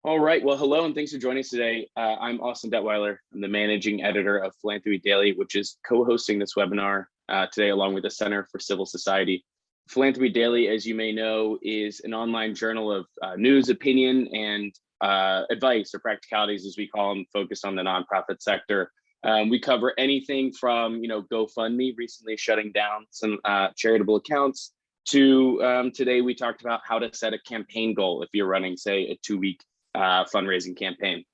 All right. Well, hello, and thanks for joining us today. I'm Austin Detweiler. I'm the managing editor of Philanthropy Daily, which is co-hosting this webinar today, along with the Center for Civil Society. Philanthropy Daily, as you may know, is an online journal of news, opinion, and advice, or practicalities, as we call them, focused on the nonprofit sector. We cover anything from, GoFundMe recently shutting down some charitable accounts to today we talked about how to set a campaign goal if you're running, say, a 2-week fundraising campaign.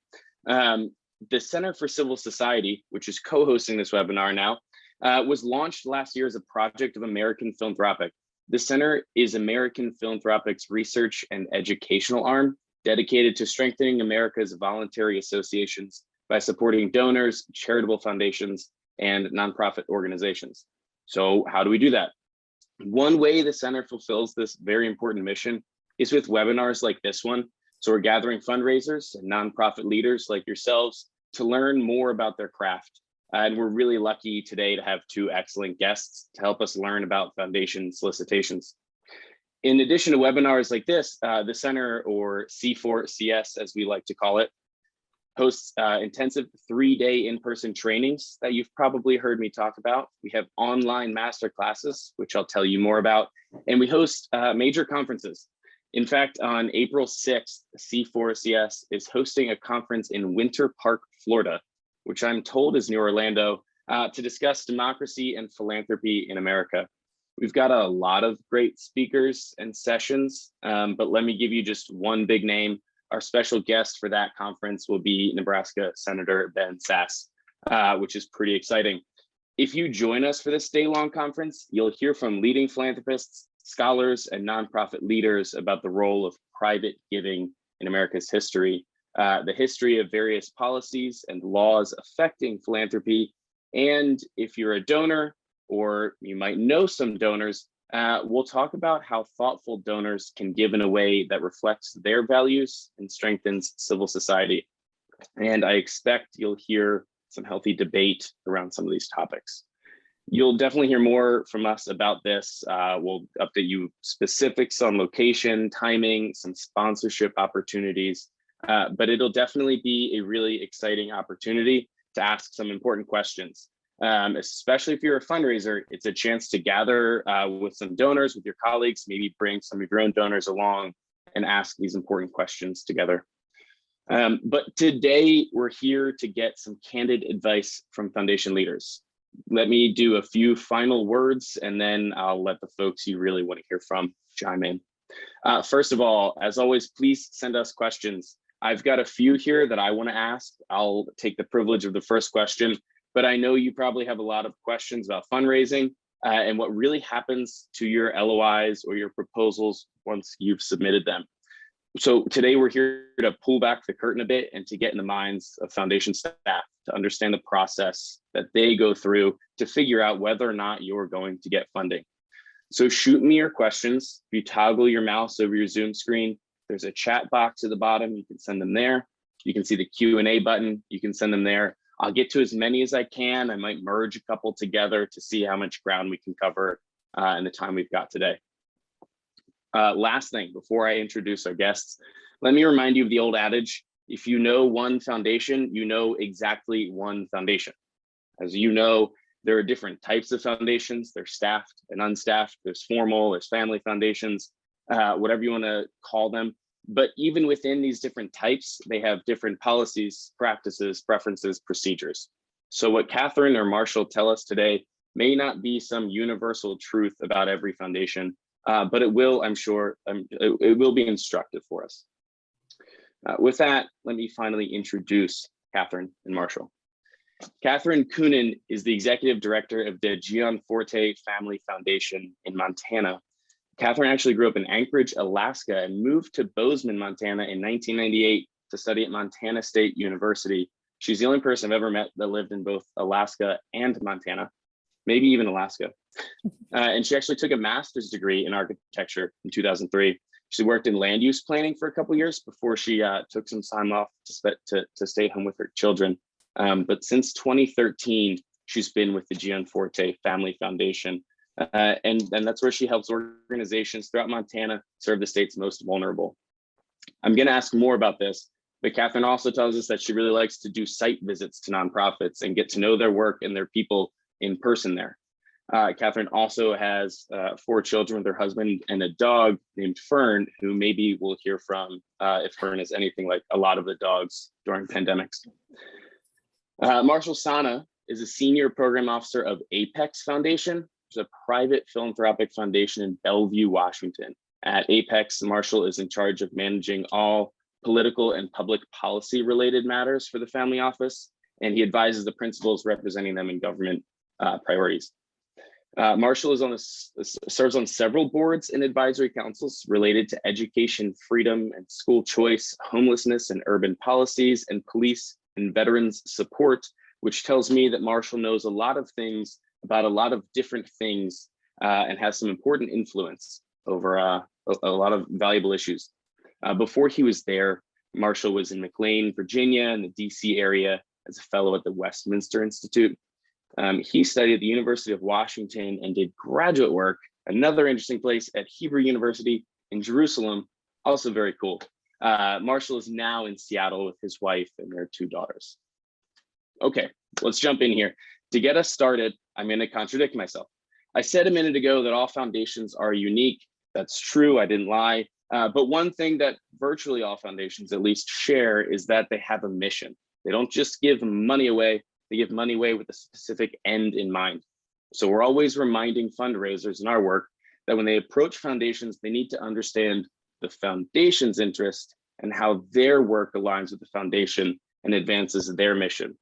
The Center for Civil Society, which is co-hosting this webinar now, was launched last year as a project of American Philanthropic. The center is American Philanthropic's research and educational arm dedicated to strengthening America's voluntary associations by supporting donors, charitable foundations, and nonprofit organizations. So how do we do that? One way the center fulfills this very important mission is with webinars like this one. So we're gathering fundraisers and nonprofit leaders like yourselves to learn more about their craft. And we're really lucky today to have 2 excellent guests to help us learn about foundation solicitations. In addition to webinars like this, the center, or C4CS as we like to call it, hosts intensive 3-day in-person trainings that you've probably heard me talk about. We have online master classes, which I'll tell you more about, and we host major conferences. In fact, on April 6th, C4CS is hosting a conference in Winter Park, Florida, which I'm told is near Orlando, to discuss democracy and philanthropy in America. We've got a lot of great speakers and sessions, but let me give you just one big name. Our special guest for that conference will be Nebraska Senator Ben Sasse, which is pretty exciting. If you join us for this day-long conference, you'll hear from leading philanthropists, scholars, and nonprofit leaders about the role of private giving in America's history, the history of various policies and laws affecting philanthropy. And if you're a donor, or you might know some donors, we'll talk about how thoughtful donors can give in a way that reflects their values and strengthens civil society. And I expect you'll hear some healthy debate around some of these topics. You'll definitely hear more from us about this. We'll update you specifics on location, timing, some sponsorship opportunities, but it'll definitely be a really exciting opportunity to ask some important questions. Especially if you're a fundraiser, it's a chance to gather with some donors, with your colleagues, maybe bring some of your own donors along and ask these important questions together. But today we're here to get some candid advice from foundation leaders. Let me do a few final words, and then I'll let the folks you really want to hear from chime in. First of all, as always, please send us questions. I've got a few here that I want to ask. I'll take the privilege of the first question, but I know you probably have a lot of questions about fundraising and what really happens to your LOIs or your proposals once you've submitted them. So today we're here to pull back the curtain a bit and to get in the minds of foundation staff to understand the process that they go through to figure out whether or not you're going to get funding. So shoot me your questions. If you toggle your mouse over your Zoom screen, there's a chat box at the bottom. You can send them there. You can see the Q&A button. You can send them there. I'll get to as many as I can. I might merge a couple together to see how much ground we can cover in the time we've got today. Last thing, before I introduce our guests, let me remind you of the old adage: if you know one foundation, you know exactly one foundation. As you know, there are different types of foundations. There's staffed and unstaffed, there's formal, there's family foundations, whatever you want to call them. But even within these different types, they have different policies, practices, preferences, procedures. So what Catherine or Marshall tell us today may not be some universal truth about every foundation, but it will, I'm sure, it will be instructive for us. With that, let me finally introduce Catherine and Marshall. Catherine Coonan is the executive director of the Gianforte Family Foundation in Montana. Catherine actually grew up in Anchorage, Alaska, and moved to Bozeman, Montana in 1998 to study at Montana State University. She's the only person I've ever met that lived in both Alaska and Montana, maybe even Alaska. And she actually took a master's degree in architecture in 2003. She worked in land use planning for a couple of years before she took some time off to stay home with her children. But since 2013, she's been with the Gianforte Family Foundation. And that's where she helps organizations throughout Montana serve the state's most vulnerable. I'm going to ask more about this, But Catherine also tells us that she really likes to do site visits to nonprofits and get to know their work and their people in person there. Catherine also has 4 children with her husband and a dog named Fern, who maybe we'll hear from if Fern is anything like a lot of the dogs during pandemics. Marshall Sana is a senior program officer of Apex Foundation, which is a private philanthropic foundation in Bellevue, Washington. At Apex, Marshall is in charge of managing all political and public policy related matters for the family office, and he advises the principals representing them in government priorities. Marshall serves on several boards and advisory councils related to education, freedom, and school choice, homelessness and urban policies, and police and veterans support, which tells me that Marshall knows a lot of things about a lot of different things and has some important influence over a lot of valuable issues. Before he was there, Marshall was in McLean, Virginia, in the DC area as a fellow at the Westminster Institute. He studied at the University of Washington and did graduate work, another interesting place, at Hebrew University in Jerusalem, also very cool. Marshall is now in Seattle with his wife and their 2 daughters. Okay, let's jump in here. To get us started, I'm going to contradict myself. I said a minute ago that all foundations are unique. That's true, I didn't lie. But one thing that virtually all foundations at least share is that they have a mission. They don't just give money away, they give money away with a specific end in mind. So we're always reminding fundraisers in our work that when they approach foundations, they need to understand the foundation's interest and how their work aligns with the foundation and advances their mission.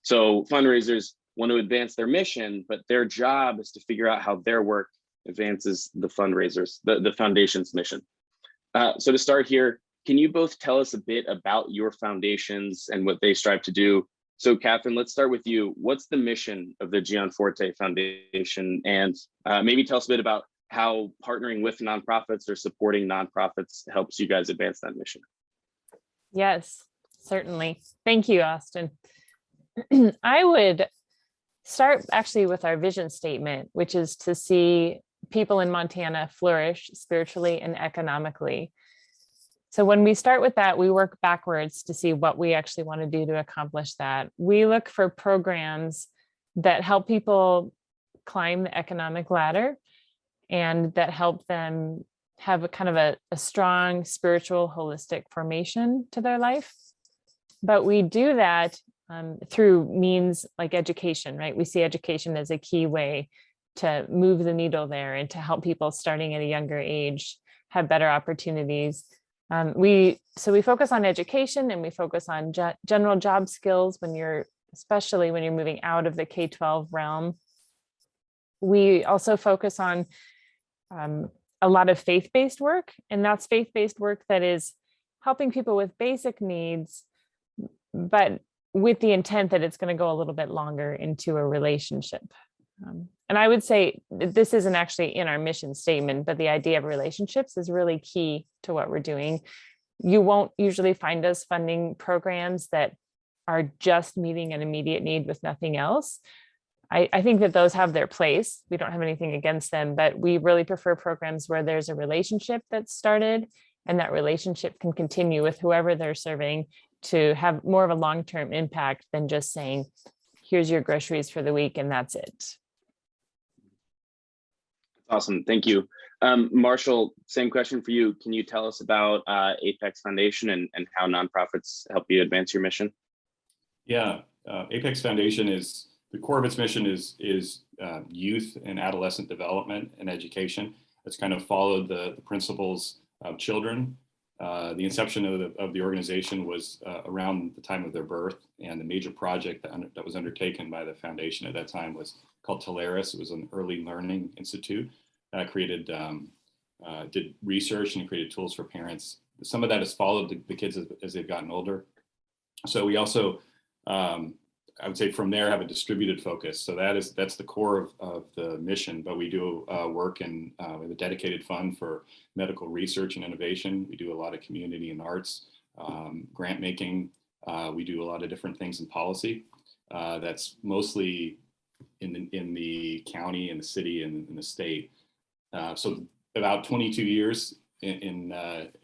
So fundraisers want to advance their mission, but their job is to figure out how their work advances the fundraisers, the foundation's mission. So to start here, can you both tell us a bit about your foundations and what they strive to do? So Catherine, let's start with you. What's the mission of the Gianforte Foundation? And maybe tell us a bit about how partnering with nonprofits or supporting nonprofits helps you guys advance that mission. Yes, certainly. Thank you, Austin. I would start actually with our vision statement, which is to see people in Montana flourish spiritually and economically. So when we start with that, we work backwards to see what we actually want to do to accomplish that. We look for programs that help people climb the economic ladder and that help them have a kind of a strong spiritual holistic formation to their life. But we do that through means like education, right? We see education as a key way to move the needle there and to help people starting at a younger age have better opportunities. We focus on education and we focus on general job skills especially when you're moving out of the K-12 realm. We also focus on a lot of faith-based work, and that's faith-based work that is helping people with basic needs, but with the intent that it's going to go a little bit longer into a relationship. And I would say this isn't actually in our mission statement, but the idea of relationships is really key to what we're doing. You won't usually find us funding programs that are just meeting an immediate need with nothing else. I think that those have their place. We don't have anything against them, but we really prefer programs where there's a relationship that's started and that relationship can continue with whoever they're serving to have more of a long-term impact than just saying, here's your groceries for the week and that's it. Awesome, thank you. Marshall, same question for you. Can you tell us about Apex Foundation and how nonprofits help you advance your mission? Yeah, Apex Foundation the core of its mission is youth and adolescent development and education. It's kind of followed the principles of children. The inception of the organization was around the time of their birth, and the major project that was undertaken by the foundation at that time was called Teleris. It was an early learning institute that did research and created tools for parents. Some of that has followed the kids as they've gotten older. So we also, I would say from there, have a distributed focus. So that's the core of the mission, but we do work in we have a dedicated fund for medical research and innovation. We do a lot of community and arts, grant making. We do a lot of different things in policy. That's mostly in the county and the city and in the state. So about 22 years in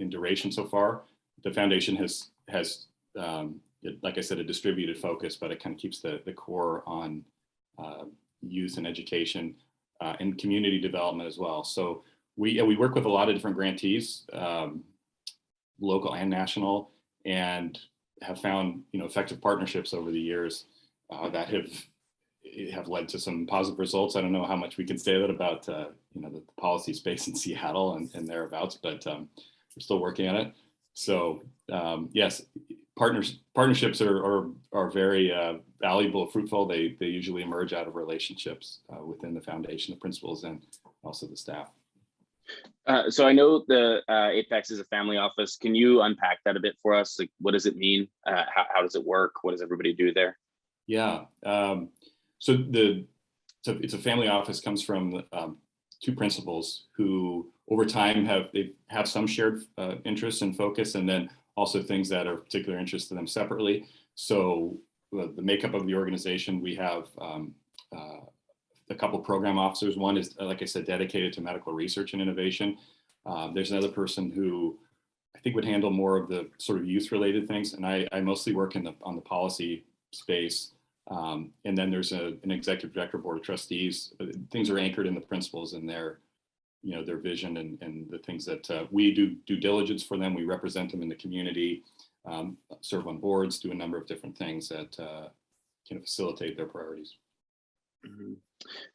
duration so far, the foundation has like I said, a distributed focus, but it kind of keeps the core on youth and education and community development as well. So we work with a lot of different grantees, local and national, and have found effective partnerships over the years that have led to some positive results. I don't know how much we can say that about the policy space in Seattle and thereabouts, but we're still working on it. So yes, partnerships are very valuable, fruitful. They usually emerge out of relationships within the foundation, the principals, and also the staff. So I know the Apex is a family office. Can you unpack that a bit for us? Like, what does it mean? How does it work? What does everybody do there? Yeah. So it's a family office, comes from two principals who over time have some shared interests and focus, and then also things that are of particular interest to them separately. So the makeup of the organization, we have a couple program officers. One is, like I said, dedicated to medical research and innovation. There's another person who I think would handle more of the sort of youth related things. And I mostly work on the policy space. And then there's an executive director, board of trustees. Things are anchored in the principles and their vision and the things that we do due diligence for them. We represent them in the community, serve on boards, do a number of different things that can facilitate their priorities. Mm-hmm.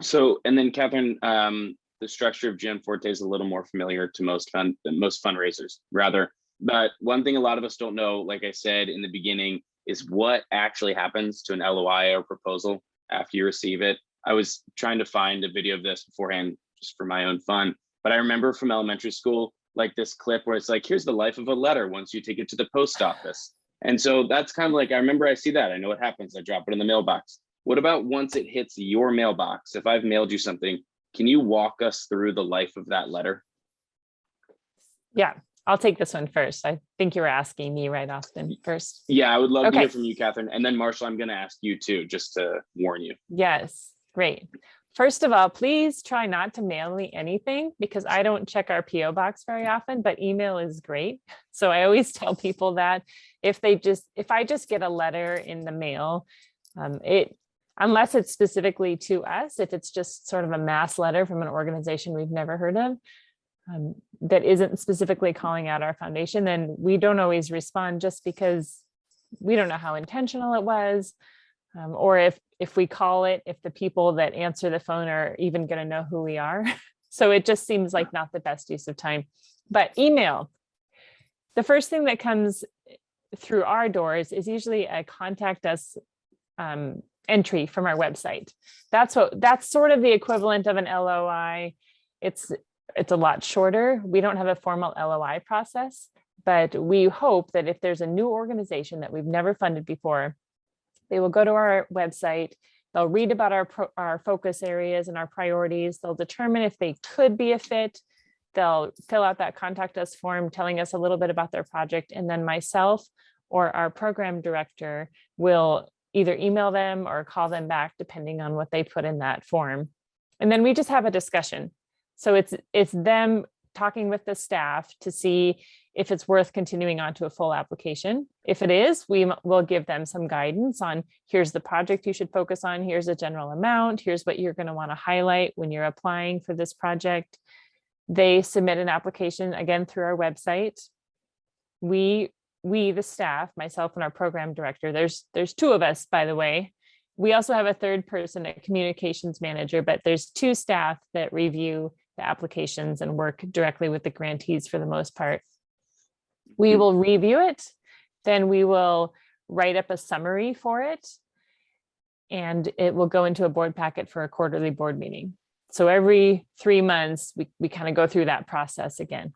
So, and then Catherine, the structure of GM Forte is a little more familiar to most fundraisers, rather. But one thing a lot of us don't know, like I said in the beginning, is what actually happens to an LOI or proposal after you receive it. I was trying to find a video of this beforehand just for my own fun, but I remember from elementary school, like this clip where it's like, here's the life of a letter once you take it to the post office. And so that's kind of like, I remember I see that, I know what happens, I drop it in the mailbox. What about once it hits your mailbox? If I've mailed you something, can you walk us through the life of that letter? Yeah, I'll take this one first. I think you were asking me, right, Austin, first. Yeah, I would love to hear from you, Catherine. And then Marshall, I'm going to ask you too, just to warn you. Yes, great. First of all, please try not to mail me anything because I don't check our PO box very often, but email is great. So I always tell people that if I just get a letter in the mail, unless it's specifically to us, if it's just sort of a mass letter from an organization we've never heard of, that isn't specifically calling out our foundation, then we don't always respond just because we don't know how intentional it was. Or if we call it, if the people that answer the phone are even going to know who we are. So it just seems like not the best use of time. But email, the first thing that comes through our doors is usually a contact us entry from our website. That's sort of the equivalent of an LOI. It's a lot shorter. We don't have a formal LOI process, but we hope that if there's a new organization that we've never funded before, they will go to our website, they'll read about our focus areas and our priorities, they'll determine if they could be a fit, they'll fill out that contact us form telling us a little bit about their project, and then myself or our program director will either email them or call them back depending on what they put in that form. And then we just have a discussion. So it's them talking with the staff to see if it's worth continuing on to a full application. If it is, we will give them some guidance on here's the project you should focus on, here's a general amount, here's what you're going to want to highlight when you're applying for this project. They submit an application again through our website. We the staff, myself and our program director, there's two of us, by the way. We also have a third person, a communications manager, but there's two staff that review the applications and work directly with the grantees for the most part. We will review it, then we will write up a summary for it, and it will go into a board packet for a quarterly board meeting. So every 3 months, we kind of go through that process again.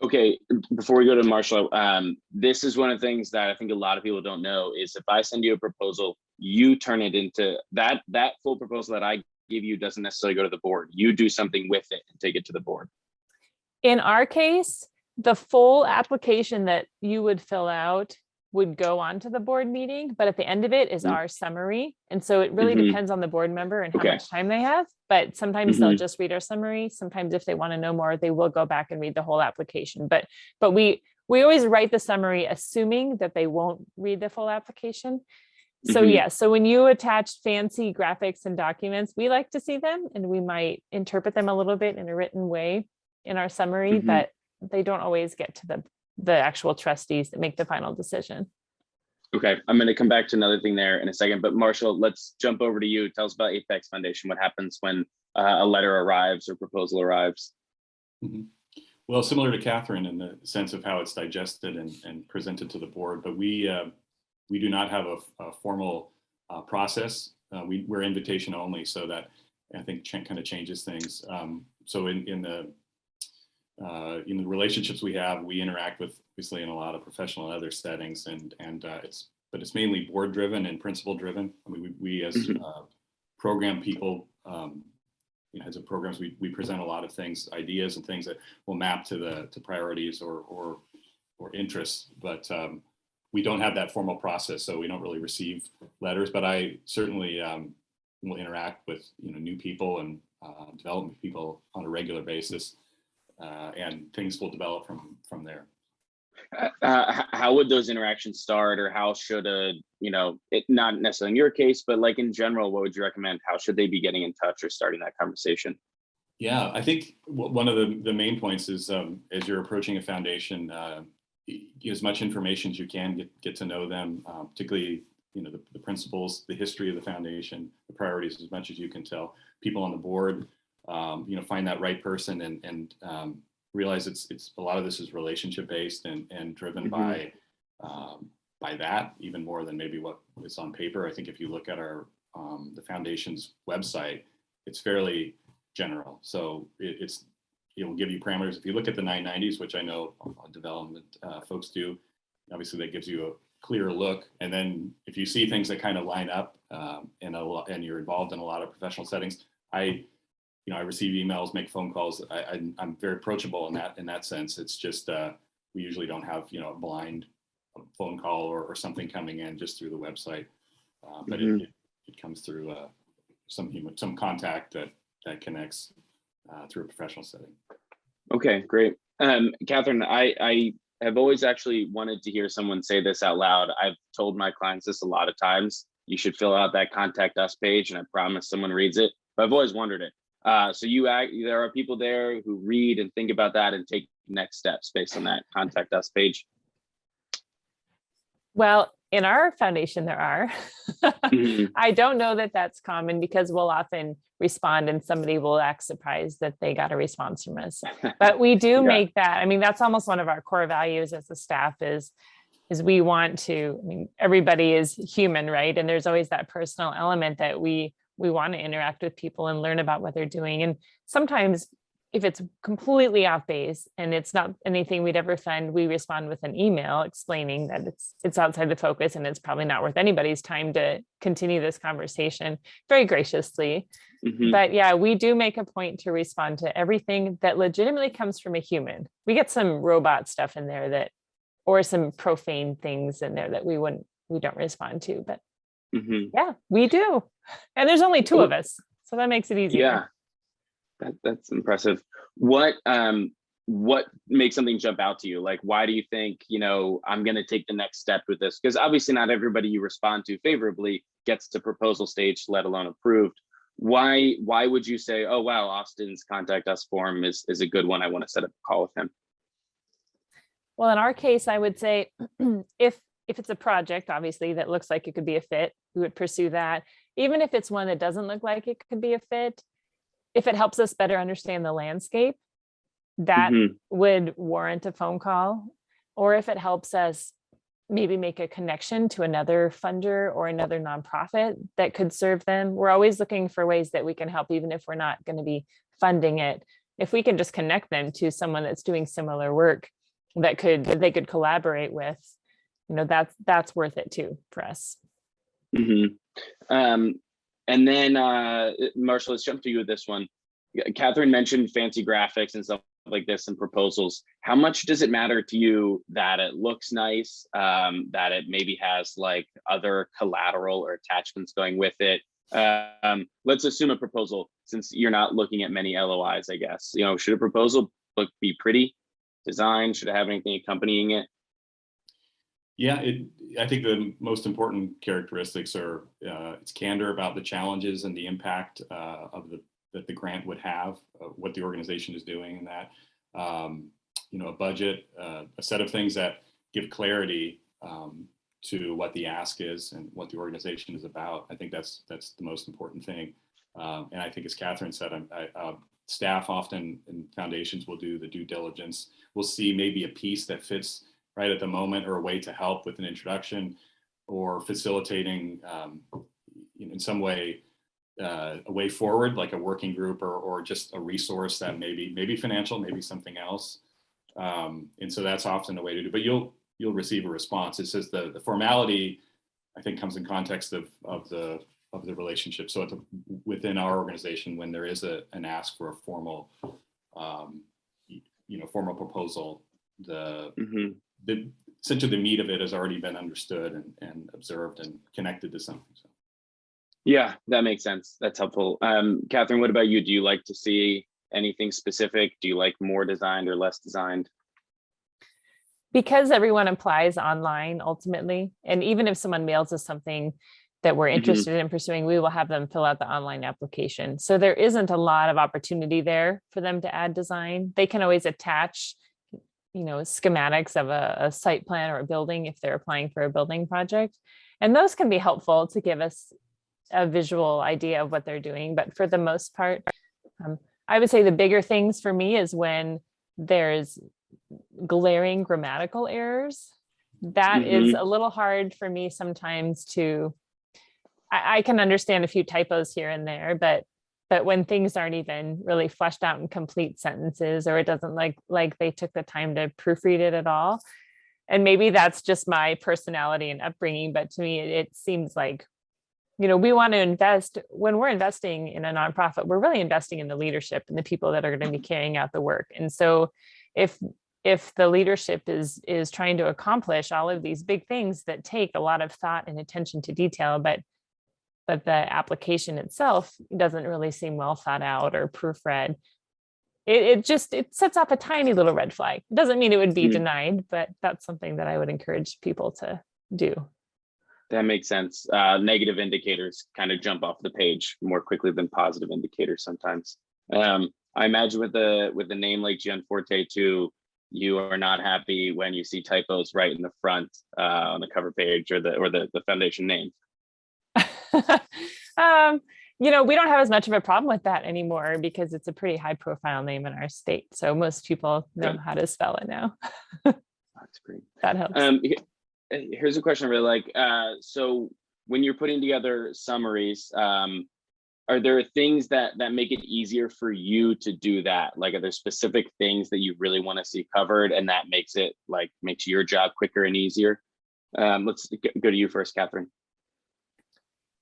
Okay, before we go to Marshall, this is one of the things that I think a lot of people don't know is if I send you a proposal, you turn it into that full proposal that I give you doesn't necessarily go to the board. You do something with it and take it to the board. In our case, the full application that you would fill out would go on to the board meeting, but at the end of it is our summary. And so it really depends on the board member and how much time they have, but sometimes they'll just read our summary. Sometimes if they want to know more, they will go back and read the whole application. But we we always write the summary assuming that they won't read the full application. So Mhm. yeah, so when you attach fancy graphics and documents, we like to see them, and we might interpret them a little bit in a written way in our summary, Mhm. but they don't always get to the actual trustees that make the final decision. Okay, I'm going to come back to another thing there in a second, but Marshall, let's jump over to you. Tell us about Apex Foundation. What happens when a letter arrives or proposal arrives? Mhm. Well, similar to Catherine in the sense of how it's digested and presented to the board, but we do not have a formal process. We're invitation only, so that I think kind of changes things. So in the relationships we have, we interact with obviously in a lot of professional and other settings, and it's mainly board driven and principal driven. I mean, we as program people, heads of programs, we present a lot of things, ideas and things that will map to priorities or interests, but we don't have that formal process, so we don't really receive letters. But I certainly will interact with new people and development people on a regular basis, and things will develop from there. How would those interactions start, or how should it, not necessarily in your case, but like in general, what would you recommend? How should they be getting in touch or starting that conversation? Yeah, I think one of the main points is as you're approaching a foundation, as much information as you can, get to know them, particularly the principles, the history of the foundation, the priorities, as much as you can tell. People on the board, find that right person and realize it's a lot of this is relationship based and driven by that even more than maybe what is on paper. I think if you look at our the foundation's website, it's fairly general. So it will give you parameters. If you look at the 990s, which I know development folks do, obviously that gives you a clear look. And then if you see things that kind of line up and you're involved in a lot of professional settings, I receive emails, make phone calls. I'm very approachable in that sense. It's just we usually don't have a blind phone call or something coming in just through the website, but it comes through some contact that connects through a professional setting. Okay, great. Catherine, I have always actually wanted to hear someone say this out loud. I've told my clients this a lot of times. You should fill out that contact us page, and I promise someone reads it. But I've always wondered it. So there are people there who read and think about that and take next steps based on that contact us page. Well, in our foundation, there are. I don't know that that's common because we'll often respond and somebody will act surprised that they got a response from us. But we do make that. I mean, that's almost one of our core values as a staff is we want to, everybody is human, right? And there's always that personal element that we want to interact with people and learn about what they're doing. And sometimes if it's completely off base and it's not anything we'd ever fund, we respond with an email explaining that it's outside the focus and it's probably not worth anybody's time to continue this conversation very graciously. But yeah, we do make a point to respond to everything that legitimately comes from a human. We get some robot stuff in there or some profane things in there that we don't respond to, but yeah, we do. And there's only two of us, so that makes it easier. Yeah. That's impressive. What makes something jump out to you? Like, why do you think, I'm going to take the next step with this? Because obviously not everybody you respond to favorably gets to proposal stage, let alone approved. Why would you say, oh, wow, Austin's contact us form is a good one. I want to set up a call with him. Well, in our case, I would say if it's a project, obviously, that looks like it could be a fit, we would pursue that. Even if it's one that doesn't look like it could be a fit, if it helps us better understand the landscape, that would warrant a phone call. Or if it helps us maybe make a connection to another funder or another nonprofit that could serve them. We're always looking for ways that we can help, even if we're not going to be funding it. If we can just connect them to someone that's doing similar work that they could collaborate with, that's worth it too for us. And then, Marshall, let's jump to you with this one. Catherine mentioned fancy graphics and stuff like this and proposals. How much does it matter to you that it looks nice, that it maybe has like other collateral or attachments going with it? Let's assume a proposal, since you're not looking at many LOIs, I guess. Should a proposal be pretty? design? Should it have anything accompanying it? Yeah, I think the most important characteristics are its candor about the challenges and the impact that the grant would have, what the organization is doing, and that a budget, a set of things that give clarity to what the ask is and what the organization is about. I think that's the most important thing. And I think, as Catherine said, staff often in foundations will do the due diligence. We'll see maybe a piece that fits right at the moment, or a way to help with an introduction, or facilitating in some way a way forward, like a working group, or just a resource that maybe financial, maybe something else. And so that's often a way to do. But you'll receive a response. It says the formality, I think, comes in context of the relationship. So within our organization, when there is an ask for a formal formal proposal, essentially the meat of it has already been understood and observed and connected to something. So. Yeah, that makes sense. That's helpful. Catherine, what about you? Do you like to see anything specific? Do you like more designed or less designed? Because everyone applies online ultimately, and even if someone mails us something that we're interested in pursuing, we will have them fill out the online application. So there isn't a lot of opportunity there for them to add design. They can always attach schematics of a site plan or a building if they're applying for a building project. And those can be helpful to give us a visual idea of what they're doing. But for the most part, I would say the bigger things for me is when there's glaring grammatical errors. That is a little hard for me sometimes I can understand a few typos here and there, but when things aren't even really fleshed out in complete sentences, or it doesn't like they took the time to proofread it at all. And maybe that's just my personality and upbringing, but to me, it seems like, we want to invest. When we're investing in a nonprofit, we're really investing in the leadership and the people that are going to be carrying out the work. And so if the leadership is trying to accomplish all of these big things that take a lot of thought and attention to detail, but the application itself doesn't really seem well thought out or proofread, it sets off a tiny little red flag. It doesn't mean it would be denied, but that's something that I would encourage people to do. That makes sense. Negative indicators kind of jump off the page more quickly than positive indicators sometimes. I imagine with a name like Gianforte too, you are not happy when you see typos right in the front on the cover page or the foundation name. We don't have as much of a problem with that anymore because it's a pretty high profile name in our state. So most people know how to spell it now. That's great. That helps. Here's a question I really like. So when you're putting together summaries, are there things that make it easier for you to do that? Like, are there specific things that you really want to see covered and that makes your job quicker and easier? Let's go to you first, Catherine.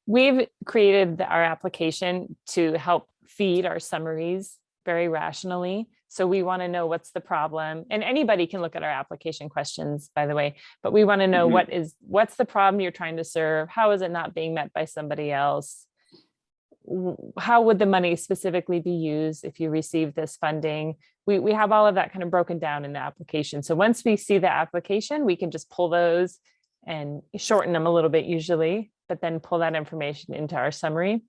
We've created our application to help feed our summaries very rationally. So we want to know what's the problem, and anybody can look at our application questions, by the way, but we want to know what's the problem you're trying to serve? How is it not being met by somebody else? How would the money specifically be used if you receive this funding? We have all of that kind of broken down in the application. So once we see the application, we can just pull those and shorten them a little bit usually, but then pull that information into our summary.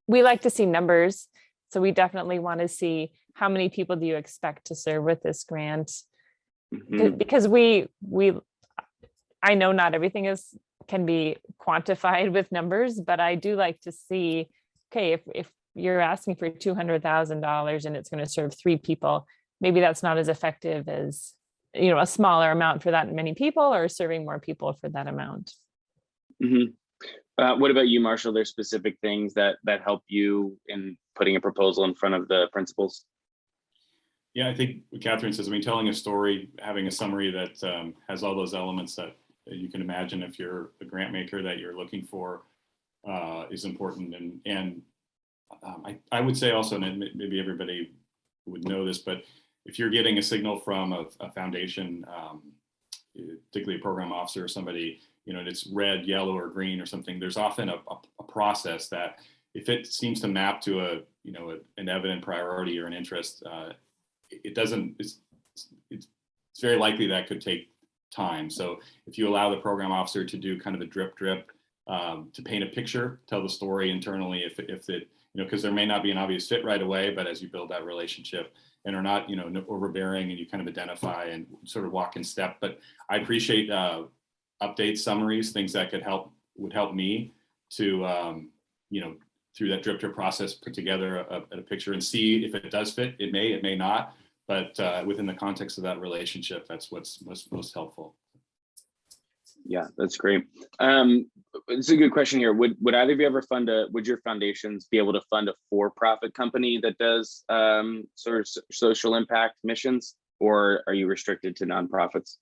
We like to see numbers. So we definitely want to see how many people do you expect to serve with this grant? Because I know not everything can be quantified with numbers, but I do like to see, okay, if you're asking for $200,000 and it's going to serve 3 people, maybe that's not as effective as, a smaller amount for that many people, or serving more people for that amount. What about you, Marshall? There's specific things that help you in putting a proposal in front of the principals? Yeah, I think what Catherine says, telling a story, having a summary that has all those elements that you can imagine if you're a grant maker that you're looking for is important. And I would say also, and maybe everybody would know this, but if you're getting a signal from a foundation, particularly a program officer or somebody, and it's red, yellow, or green or something, there's often a process that if it seems to map to an evident priority or an interest, it's very likely that could take time. So if you allow the program officer to do kind of a drip to paint a picture, tell the story internally, if it, because there may not be an obvious fit right away, but as you build that relationship and are not, overbearing, and you kind of identify and sort of walk in step. But I appreciate updates, summaries, things that would help me to, through that drip process, put together a picture and see if it does fit. It may not, but within the context of that relationship, that's what's most helpful. Yeah, that's great. It's a good question here. Would either of you ever would your foundations be able to fund a for-profit company that does sort of social impact missions, or are you restricted to nonprofits?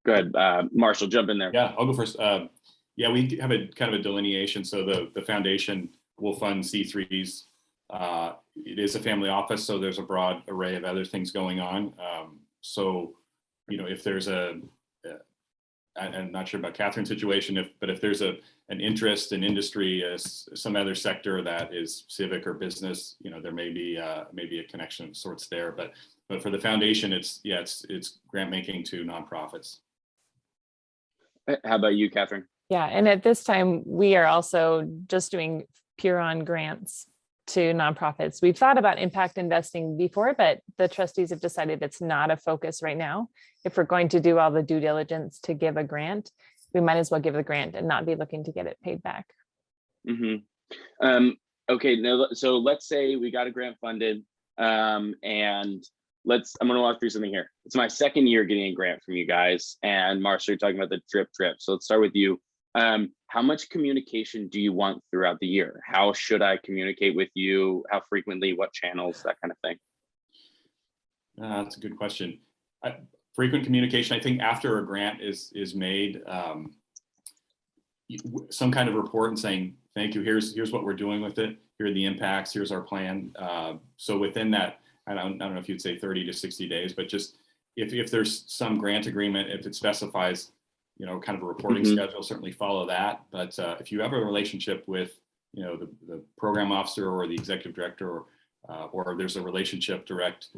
Go ahead, Marshall, jump in there. Yeah, I'll go first. Yeah, we have a kind of a delineation. So the foundation will fund C3s. It is a family office, so there's a broad array of other things going on. So, if there's I'm not sure about Catherine's situation, but if there's an interest in industry, some other sector that is civic or business, there may be a connection of sorts there. But for the foundation, it's grant making to nonprofits. How about you, Catherine? Yeah, and at this time, we are also just doing pure on grants to nonprofits. We've thought about impact investing before, but the trustees have decided it's not a focus right now. If we're going to do all the due diligence to give a grant, we might as well give the grant and not be looking to get it paid back. Mm-hmm. Okay, now, so let's say we got a grant funded, and I'm going to walk through something here. It's my second year getting a grant from you guys, and Marshall, you're talking about the drip. So let's start with you. How much communication do you want throughout the year? How should I communicate with you? How frequently? What channels? That kind of thing. That's a good question. Frequent communication. I think after a grant is made, some kind of report and saying, thank you, here's what we're doing with it. Here are the impacts. Here's our plan. So within that, I don't know if you'd say 30 to 60 days, but just if there's some grant agreement, if it specifies, kind of a reporting schedule, certainly follow that. But if you have a relationship with, the program officer or the executive director, or there's a relationship direct,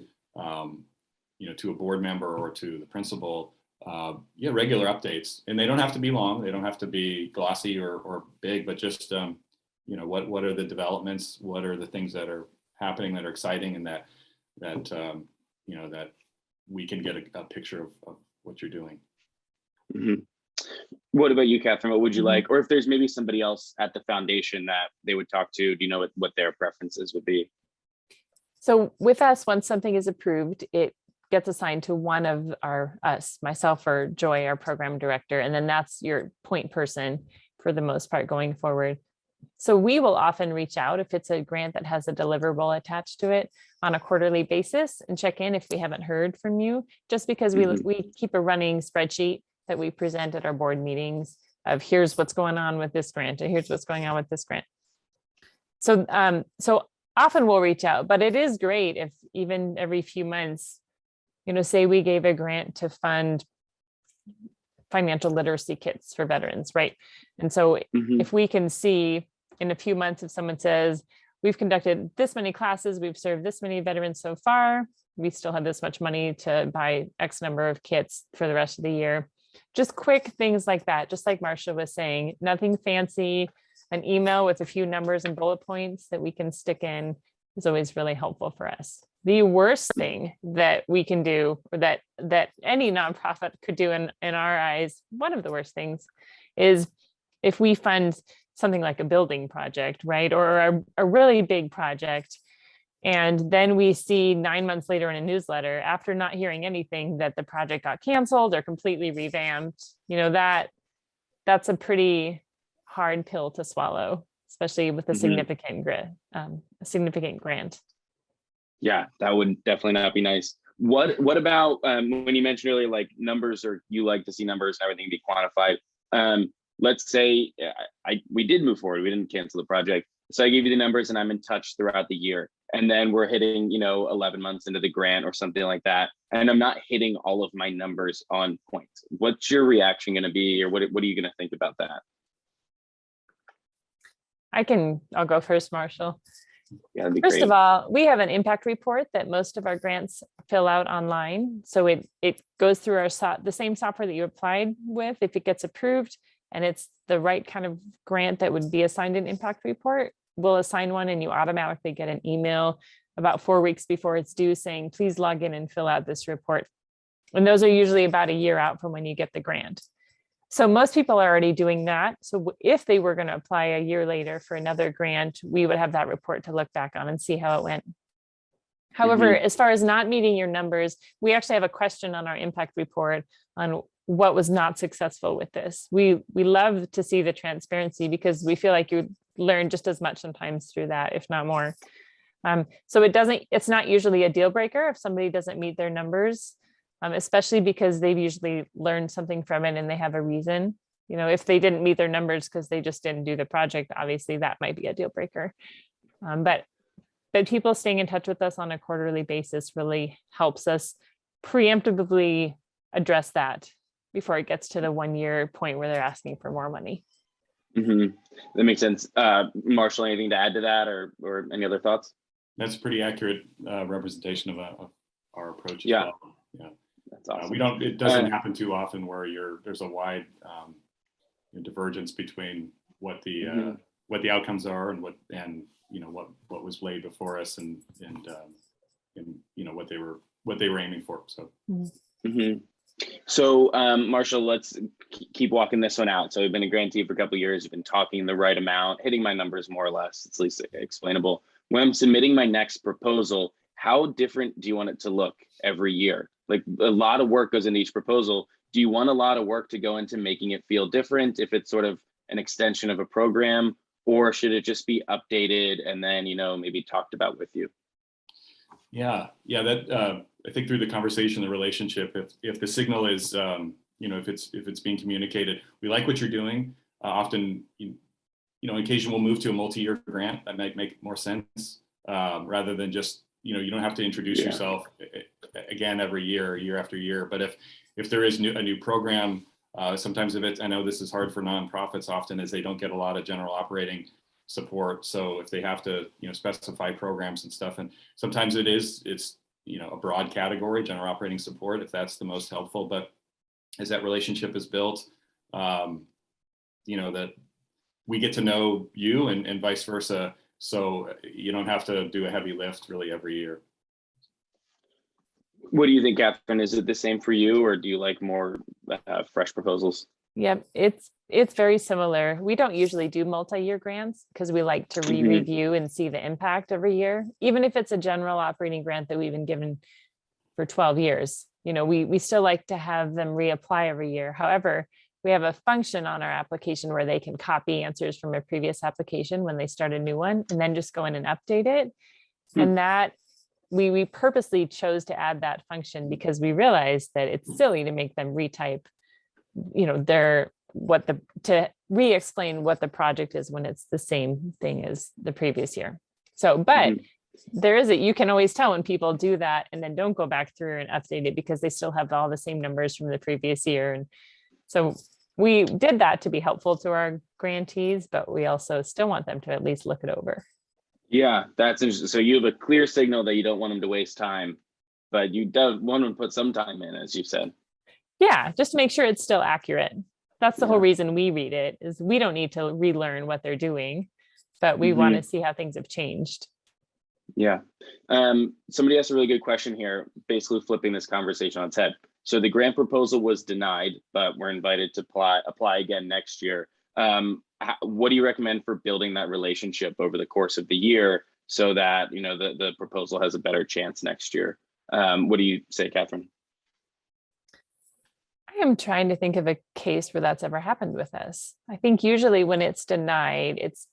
to a board member or to the principal, regular updates. And they don't have to be long. They don't have to be glossy or big, but just, what are the developments? What are the things that are happening that are exciting, and that we can get a picture of what you're doing. Mm-hmm. What about you, Catherine? What would you like? Or if there's maybe somebody else at the foundation that they would talk to, do you know what their preferences would be? So with us, once something is approved, it gets assigned to one of myself or Joy, our program director, and then that's your point person for the most part going forward. So we will often reach out if it's a grant that has a deliverable attached to it on a quarterly basis and check in if we haven't heard from you, just because we keep a running spreadsheet that we present at our board meetings of here's what's going on with this grant and here's what's going on with this grant. So often we'll reach out, but it is great if even every few months, say we gave a grant to fund financial literacy kits for veterans, right? And so if we can see in a few months, if someone says, we've conducted this many classes, we've served this many veterans so far, we still have this much money to buy X number of kits for the rest of the year. Just quick things like that, just like Marcia was saying, nothing fancy. An email with a few numbers and bullet points that we can stick in is always really helpful for us. The worst thing that we can do, or that any nonprofit could do in our eyes, one of the worst things is if we fund something like a building project, right? Or a really big project. And then we see 9 months later in a newsletter, after not hearing anything, that the project got canceled or completely revamped. That's a pretty hard pill to swallow, especially with a significant grant. Yeah, that would definitely not be nice. What about when you mentioned earlier, like numbers, or you like to see numbers and everything be quantified? Let's say we did move forward, we didn't cancel the project. So I give you the numbers and I'm in touch throughout the year. And then we're hitting, 11 months into the grant or something like that. And I'm not hitting all of my numbers on point. What's your reaction going to be, or what are you going to think about that? I'll go first, Marshall. Yeah, that'd be First great. of all, we have an impact report that most of our grants fill out online. So it goes through the same software that you applied with. If it gets approved and it's the right kind of grant that would be assigned an impact report, we'll assign one and you automatically get an email about 4 weeks before it's due saying, please log in and fill out this report. And those are usually about a year out from when you get the grant. So most people are already doing that. So if they were going to apply a year later for another grant, we would have that report to look back on and see how it went. However, as far as not meeting your numbers, we actually have a question on our impact report on what was not successful with this. We love to see the transparency because we feel like you learn just as much sometimes through that, if not more. So it's not usually a deal breaker if somebody doesn't meet their numbers. Especially because they've usually learned something from it and they have a reason. You know, if they didn't meet their numbers because they just didn't do the project, obviously that might be a deal breaker. But people staying in touch with us on a quarterly basis really helps us preemptively address that before it gets to the 1 year point where they're asking for more money. That makes sense. Marshall, anything to add to that or any other thoughts? That's a pretty accurate representation of our approach as well. Yeah. That's awesome. It doesn't happen too often where there's a wide divergence between what the outcomes are and what was laid before us and what they were aiming for. So. So Marshall, let's keep walking this one out. So we've been a grantee for a couple of years. We've been talking the right amount, hitting my numbers more or less. It's at least explainable. When I'm submitting my next proposal, how different do you want it to look every year? Like a lot of work goes into each proposal. Do you want a lot of work to go into making it feel different if it's sort of an extension of a program, or should it just be updated and then, maybe talked about with you? Yeah. That I think through the conversation, the relationship, if the signal is, if it's being communicated, we like what you're doing. Often, occasionally we'll move to a multi-year grant that might make more sense rather than just, you don't have to introduce yourself again every year after year. But if there is a new program, sometimes I know this is hard for nonprofits often as they don't get a lot of general operating support. So if they have to, specify programs and stuff, and sometimes it's a broad category, general operating support, if that's the most helpful. But as that relationship is built, that we get to know you and vice versa. So you don't have to do a heavy lift really every year. What do you think, Catherine? Is it the same for you, or do you like more fresh proposals? Yeah, it's very similar. We don't usually do multi-year grants because we like to re-review and see the impact every year, even if it's a general operating grant that we've been given for 12 years. We still like to have them reapply every year. However, we have a function on our application where they can copy answers from a previous application when they start a new one and then just go in and update it. And that we purposely chose to add that function because we realized that it's silly to make them retype, to re-explain what the project is when it's the same thing as the previous year. So, but you can always tell when people do that and then don't go back through and update it because they still have all the same numbers from the previous year. And so we did that to be helpful to our grantees, but we also still want them to at least look it over. Yeah, that's interesting. So you have a clear signal that you don't want them to waste time, but you don't want them to put some time in, as you said. Yeah, just to make sure it's still accurate. That's the whole reason we read it, is we don't need to relearn what they're doing, but we want to see how things have changed. Yeah. Somebody asked a really good question here, basically flipping this conversation on its head. So the grant proposal was denied, but we're invited to apply again next year. What do you recommend for building that relationship over the course of the year so that, the proposal has a better chance next year? What do you say, Catherine? I am trying to think of a case where that's ever happened with us. I think usually when it's denied, it's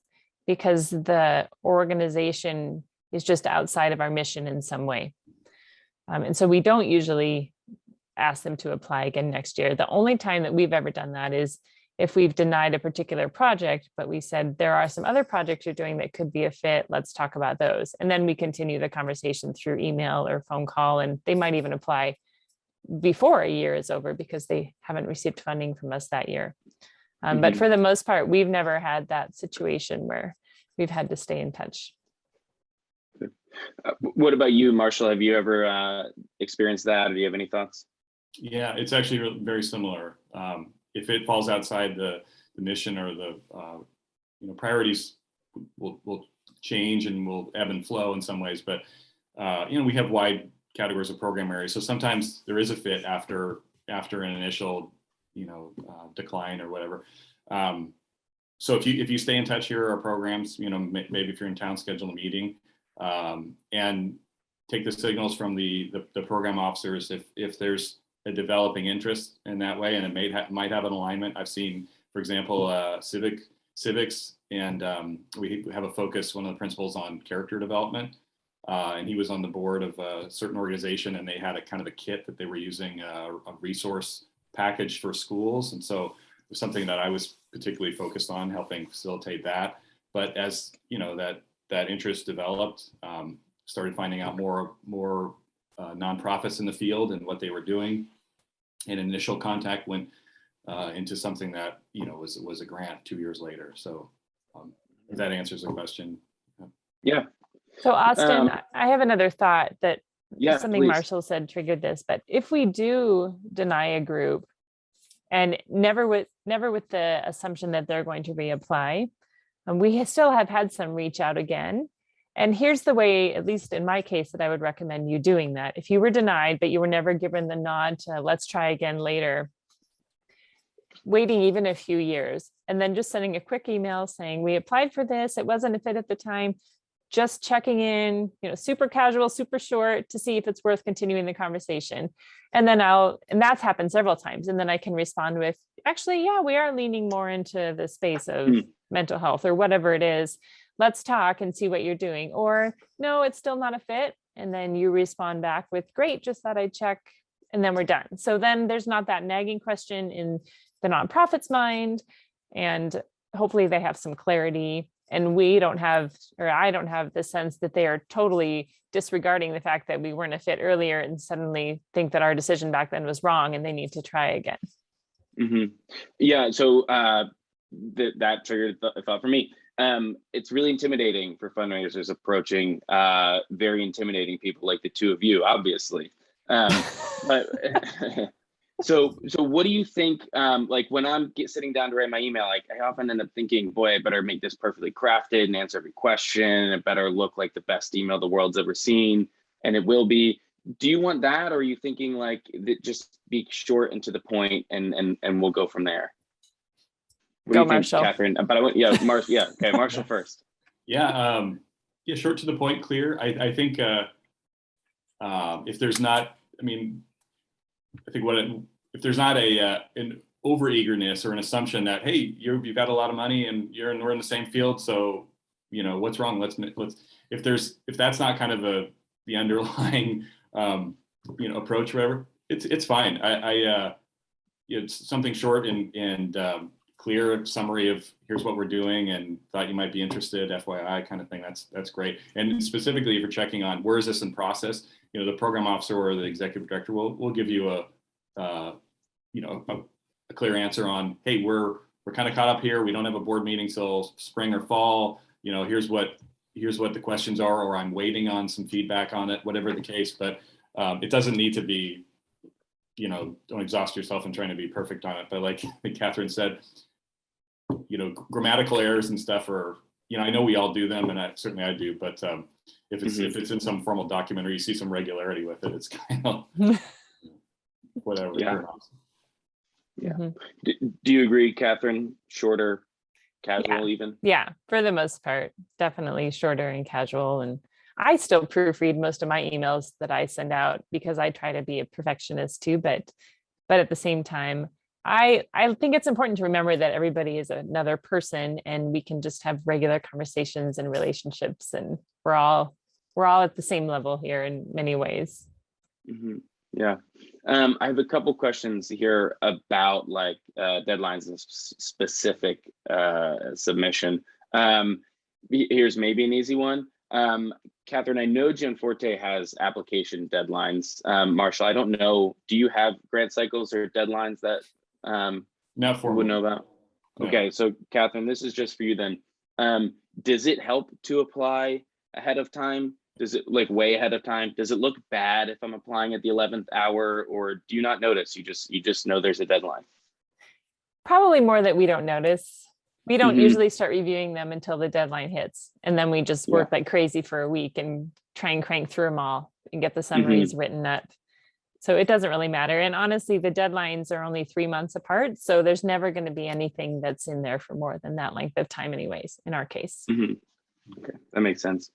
because the organization is just outside of our mission in some way. And so we don't usually ask them to apply again next year. The only time that we've ever done that is if we've denied a particular project, but we said, there are some other projects you're doing that could be a fit. Let's talk about those. And then we continue the conversation through email or phone call, and they might even apply before a year is over because they haven't received funding from us that year. But for the most part, we've never had that situation where we've had to stay in touch. What about you, Marshall? Have you ever experienced that, or do you have any thoughts? Yeah, it's actually very similar. If it falls outside the mission or the priorities will change and will ebb and flow in some ways, but we have wide categories of program areas, so sometimes there is a fit after an initial decline or whatever. So if you stay in touch, here are our programs. Maybe if you're in town, schedule a meeting and take the signals from the program officers if there's a developing interest in that way, and it might have an alignment. I've seen, for example, civics, and we have a focus, one of the principals, on character development, and he was on the board of a certain organization, and they had a kind of a kit that they were using, a resource package for schools, and so it was something that I was particularly focused on, helping facilitate that. But as that interest developed, started finding out more nonprofits in the field and what they were doing, and initial contact went into something that was a grant 2 years later. So if that answers the question. Yeah. So Austin, I have another thought that something please. Marshall said triggered this, but if we do deny a group, and never with the assumption that they're going to reapply, we still have had some reach out again. And here's the way, at least in my case, that I would recommend you doing that. If you were denied, but you were never given the nod to let's try again later, waiting even a few years, and then just sending a quick email saying, we applied for this, it wasn't a fit at the time, just checking in, super casual, super short, to see if it's worth continuing the conversation. And then and that's happened several times. And then I can respond with, actually, yeah, we are leaning more into the space of mental health or whatever it is. Let's talk and see what you're doing. Or no, it's still not a fit. And then you respond back with, great, just thought I'd check. And then we're done. So then there's not that nagging question in the nonprofit's mind. And hopefully they have some clarity. And I don't have the sense that they are totally disregarding the fact that we weren't a fit earlier and suddenly think that our decision back then was wrong and they need to try again. Mm-hmm. Yeah, so that triggered a thought for me. It's really intimidating for fundraisers approaching very intimidating people like the two of you, obviously. But so what do you think, like when I'm sitting down to write my email, like I often end up thinking, boy, I better make this perfectly crafted and answer every question. It better look like the best email the world's ever seen. And it will be. Do you want that? Or are you thinking like just be short and to the point and we'll go from there? What do you think, Marshall. Catherine? But okay, Marshall first. Yeah, short to the point, clear. I think if there's not, if there's not an over eagerness or an assumption that, hey, you've got a lot of money and we're in the same field, so what's wrong? Let's if that's not kind of the underlying approach, whatever, it's fine. It's something short and clear summary of here's what we're doing and thought you might be interested, FYI kind of thing. That's great. And specifically, if you're checking on where is this in process, the program officer or the executive director will give you a clear answer on, hey, we're kind of caught up here. We don't have a board meeting till spring or fall. Here's what the questions are, or I'm waiting on some feedback on it, whatever the case. But it doesn't need to be, don't exhaust yourself in trying to be perfect on it. But like Catherine said, grammatical errors and stuff are, I know we all do them, and I do. But if it's in some formal document or you see some regularity with it, it's kind of whatever. Yeah. Yeah. Do you agree, Catherine? Shorter, casual, even? Yeah, for the most part, definitely shorter and casual. And I still proofread most of my emails that I send out because I try to be a perfectionist too. But at the same time, I think it's important to remember that everybody is another person, and we can just have regular conversations and relationships, and we're all at the same level here in many ways. Mm-hmm. Yeah. I have a couple questions here about like deadlines and specific submission. Here's maybe an easy one. Catherine, I know Gianforte has application deadlines. Marshall, I don't know. Do you have grant cycles or deadlines that not we would know about? No. Okay, so Catherine, this is just for you then. Does it help to apply ahead of time? Does it like way ahead of time? Does it look bad if I'm applying at the 11th hour, or do you not notice? You just know there's a deadline? Probably more that we don't notice. We don't Mhm. usually start reviewing them until the deadline hits. And then we just work Yeah. like crazy for a week and try and crank through them all and get the Mm-hmm. summaries written up. So it doesn't really matter. And honestly, the deadlines are only 3 months apart. So there's never going to be anything that's in there for more than that length of time anyways, in our case. Mhm. Okay, that makes sense.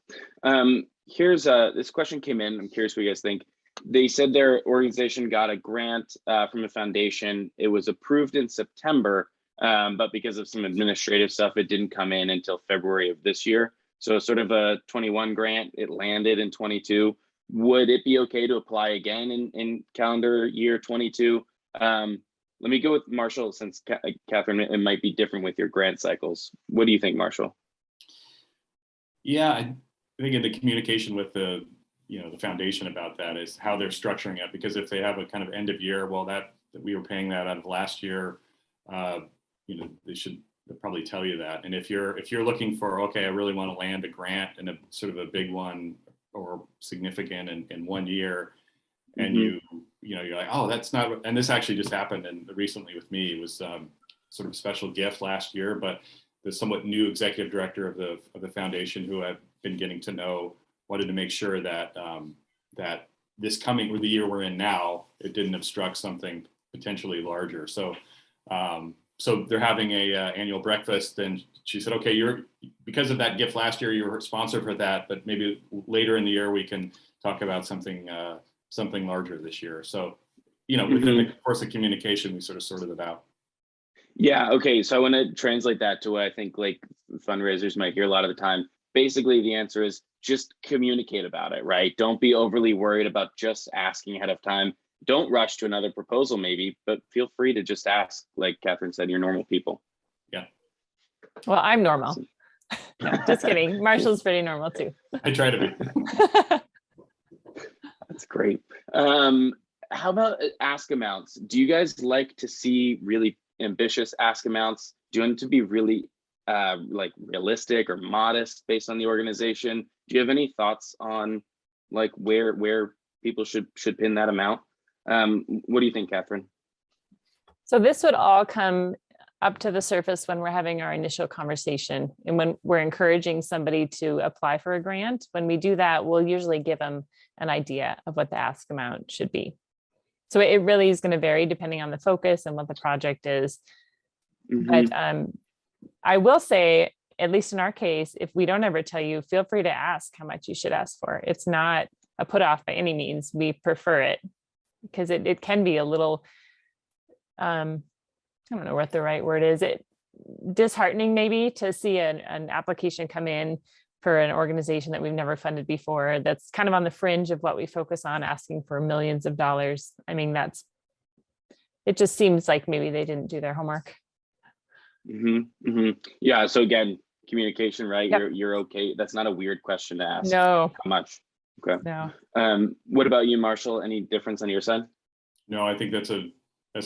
Here's this question came in. I'm curious what you guys think. They said their organization got a grant from a foundation. It was approved in September, but because of some administrative stuff, it didn't come in until February of this year. So sort of a 21 grant, it landed in 22. Would it be okay to apply again in calendar year 22? Let me go with Marshall, since Catherine, it might be different with your grant cycles. What do you think, Marshall? Yeah, I think in the communication with the foundation about that is how they're structuring it, because if they have a kind of end of year, well, that we were paying that out of last year, they should probably tell you that. And if you're looking for, okay, I really want to land a grant and a sort of a big one or significant in 1 year, and you're like, oh, that's not, and this actually just happened and recently with me. It was sort of a special gift last year, but the somewhat new executive director of the foundation, who I've been getting to know, wanted to make sure that that this coming, or the year we're in now, it didn't obstruct something potentially larger. So so they're having a annual breakfast, and she said, okay, because of that gift last year, you're responsible for that, but maybe later in the year we can talk about something larger this year. So within the course of communication, we sort of sorted it out. Yeah, okay. So I want to translate that to what I think like fundraisers might hear a lot of the time. Basically, the answer is just communicate about it, right? Don't be overly worried about just asking ahead of time. Don't rush to another proposal maybe, but feel free to just ask, like Catherine said, you're normal people. Yeah. Well, I'm normal. No, just kidding. Marshall's pretty normal too. I try to be. That's great. How about ask amounts? Do you guys like to see really ambitious ask amounts? Do you want it to be really like realistic or modest based on the organization? Do you have any thoughts on like where people should pin that amount? What do you think, Catherine? So this would all come up to the surface when we're having our initial conversation and when we're encouraging somebody to apply for a grant. When we do that, we'll usually give them an idea of what the ask amount should be. So it really is going to vary depending on the focus and what the project is. But I will say, at least in our case, if we don't ever tell you, feel free to ask how much you should ask for. It's not a put off by any means. We prefer it because it can be a little, I don't know what the right word is. Disheartening maybe to see an application come in for an organization that we've never funded before. That's kind of on the fringe of what we focus on, asking for millions of dollars. I mean, it just seems like maybe they didn't do their homework. Yeah. So again, communication, right? Yep. You're okay. That's not a weird question to ask. No. How much? Okay. No. What about you, Marshall? Any difference on your side? No, I think that's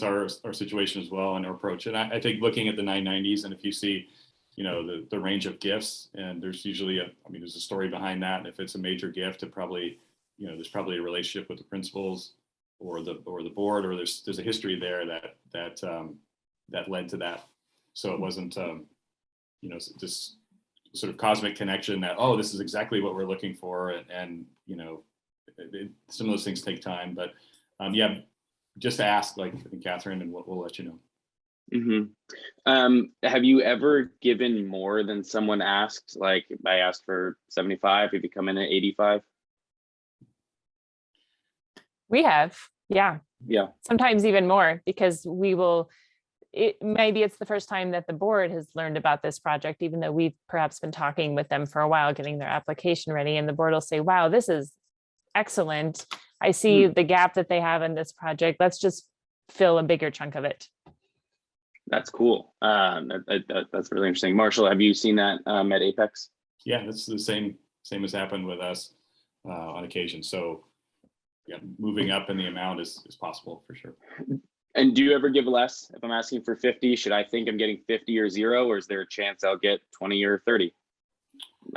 our situation as well, and our approach. And I think looking at the 990s, and if you see, the range of gifts, and there's usually there's a story behind that. And if it's a major gift, it probably, there's probably a relationship with the principals or the board, or there's a history there that led to that. So it wasn't, this sort of cosmic connection that, oh, this is exactly what we're looking for. And some of those things take time, but yeah, just ask, like I think Catherine, and we'll let you know. Have you ever given more than someone asked? Like I asked for 75, if you come in at 85? We have, yeah. Yeah. Sometimes even more, because maybe it's the first time that the board has learned about this project, even though we've perhaps been talking with them for a while, getting their application ready, and the board will say, wow, this is excellent. I see the gap that they have in this project. Let's just fill a bigger chunk of it. That's cool. That's really interesting. Marshall, have you seen that at Apex? Yeah, that's the same has happened with us on occasion. So yeah, moving up in the amount is possible for sure. And do you ever give less? If I'm asking for 50, should I think I'm getting 50 or 0, or is there a chance I'll get 20 or 30?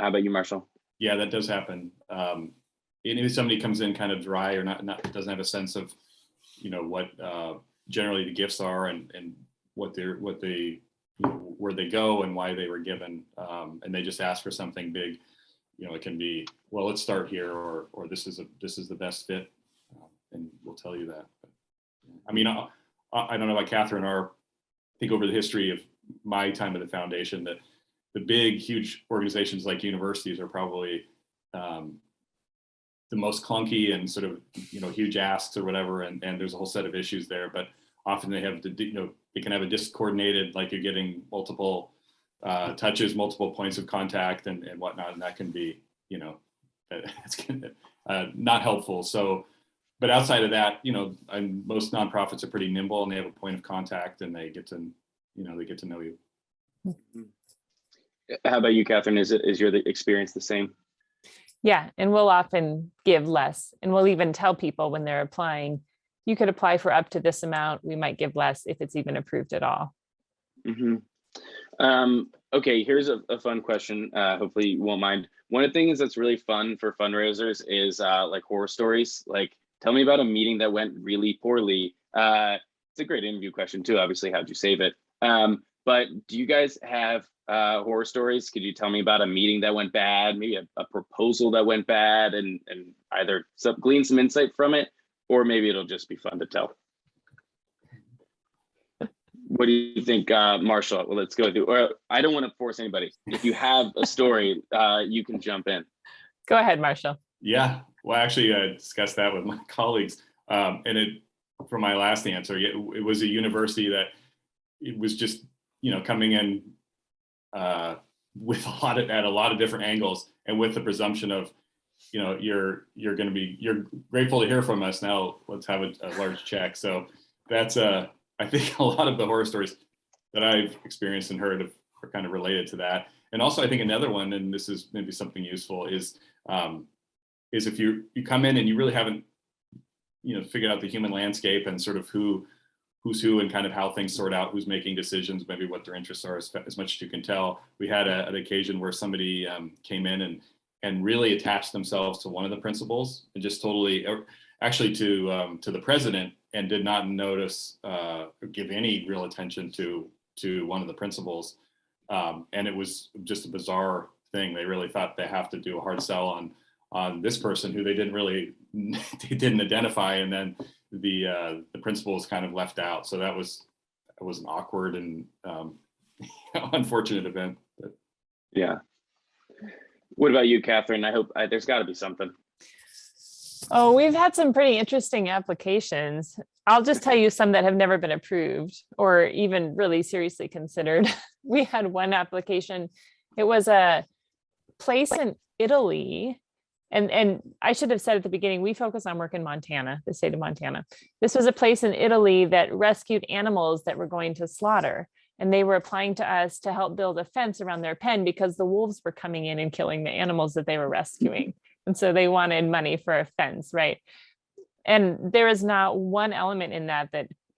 How about you, Marshall? Yeah, that does happen. And if somebody comes in kind of dry or not doesn't have a sense of, what generally the gifts are and what they, where they go and why they were given, and they just ask for something big, it can be, well, let's start here, or this is the best fit, and we'll tell you that. But, I mean, I don't know about Catherine, I think over the history of my time at the foundation, that the big, huge organizations like universities are probably the most clunky and sort of, huge asks or whatever. And there's a whole set of issues there, but often they have they can have a discoordinated, like you're getting multiple touches, multiple points of contact and whatnot. And that can be, it's not helpful. So, but outside of that, most nonprofits are pretty nimble and they have a point of contact and they get to, know you. How about you, Catherine? Is your experience the same? Yeah, and we'll often give less, and we'll even tell people when they're applying, you could apply for up to this amount. We might give less if it's even approved at all. Mm-hmm. Okay, here's a fun question. Hopefully you won't mind. One of the things that's really fun for fundraisers is like horror stories. Like, tell me about a meeting that went really poorly. It's a great interview question too. Obviously, how'd you save it? But do you guys have horror stories? Could you tell me about a meeting that went bad, maybe a proposal that went bad, and either glean some insight from it, or maybe it'll just be fun to tell? What do you think, Marshall? Well, let's go through. Or I don't want to force anybody. If you have a story, you can jump in. Go ahead, Marshall. Yeah, well, actually, I discussed that with my colleagues, and for my last answer, it was a university that it was just coming in with at a lot of different angles, and with the presumption of you're grateful to hear from us, now let's have a large check. So that's I think a lot of the horror stories that I've experienced and heard are kind of related to that. And also I think another one, and this is maybe something useful, is if you come in and you really haven't figured out the human landscape and sort of who's who and kind of how things sort out, who's making decisions, maybe what their interests are, as much as you can tell. We had an occasion where somebody came in and really attached themselves to one of the principals, and just totally, actually to the president, and did not notice or give any real attention to one of the principals. And it was just a bizarre thing. They really thought they have to do a hard sell on this person who they didn't identify, and then the principal was kind of left out. So that was an awkward and unfortunate event. But. Yeah. What about you, Catherine? I hope there's got to be something. Oh, we've had some pretty interesting applications. I'll just tell you some that have never been approved or even really seriously considered. We had one application. It was a place in Italy. And I should have said at the beginning, we focus on work in Montana, the state of Montana. This was a place in Italy that rescued animals that were going to slaughter. And they were applying to us to help build a fence around their pen because the wolves were coming in and killing the animals that they were rescuing. And so they wanted money for a fence, right? And there is not one element in that